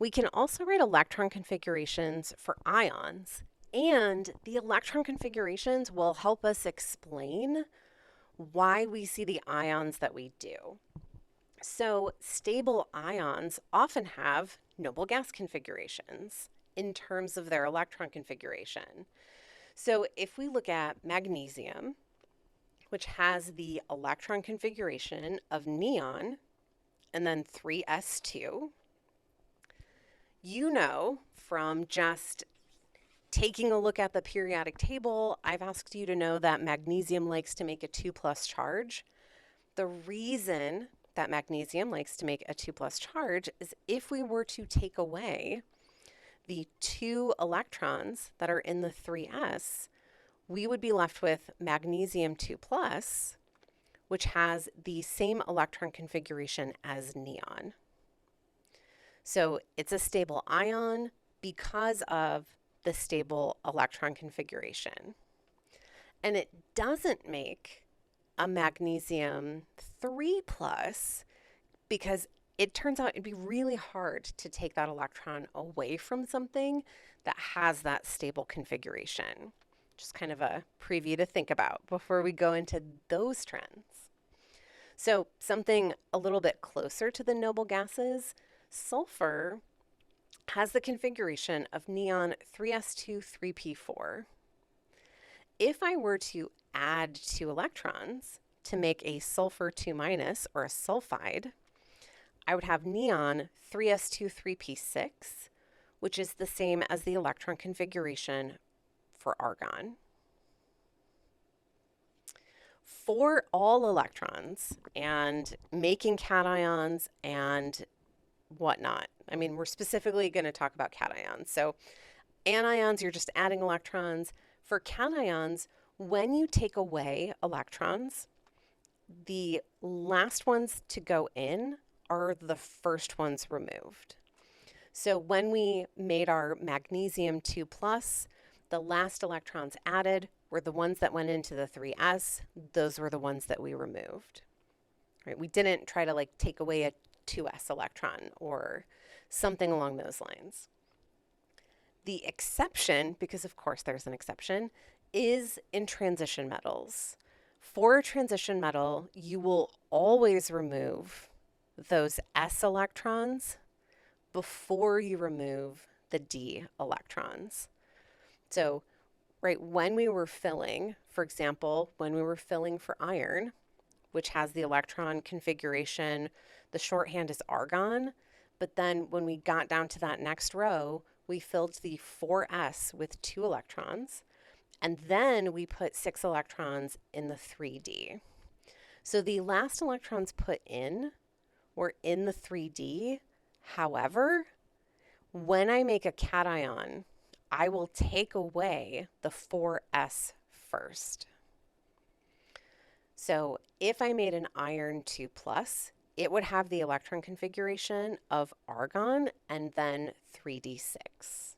We can also write electron configurations for ions, and the electron configurations will help us explain why we see the ions that we do. So, stable ions often have noble gas configurations in terms of their electron configuration. So, if we look at magnesium, which has the electron configuration of neon and then 3s2, you know from just taking a look at the periodic table, I've asked you to know that magnesium likes to make a 2 plus charge. The reason that magnesium likes to make a 2 plus charge is if we were to take away the 2 electrons that are in the 3s, we would be left with magnesium 2 plus, which has the same electron configuration as neon. So it's a stable ion because of the stable electron configuration. And it doesn't make a magnesium 3 plus because it turns out it'd be really hard to take that electron away from something that has that stable configuration. Just kind of a preview to think about before we go into those trends. So something a little bit closer to the noble gases, sulfur has the configuration of neon 3s2 3p4. If I were to add 2 electrons to make a sulfur 2 minus or a sulfide, I would have neon 3s2 3p6, which is the same as the electron configuration for argon. For all electrons and making cations and whatnot, I mean, we're specifically going to talk about cations. So anions, you're just adding electrons. For cations, when you take away electrons, the last ones to go in are the first ones removed. So when we made our magnesium 2 plus, the last electrons added were the ones that went into the 3s. Those were the ones that we removed. Right? We didn't try to take away a 2s electron or something along those lines. The exception, because of course there's an exception, is in transition metals. For a transition metal, you will always remove those s electrons before you remove the d electrons. So, right, when we were filling, for example, when we were filling for iron, which has the electron configuration, the shorthand is argon, but then when we got down to that next row, we filled the 4s with 2 electrons, and then we put 6 electrons in the 3d. So the last electrons put in were in the 3d. However, when I make a cation, I will take away the 4s first. So if I made an iron 2 plus, it would have the electron configuration of argon and then 3d6.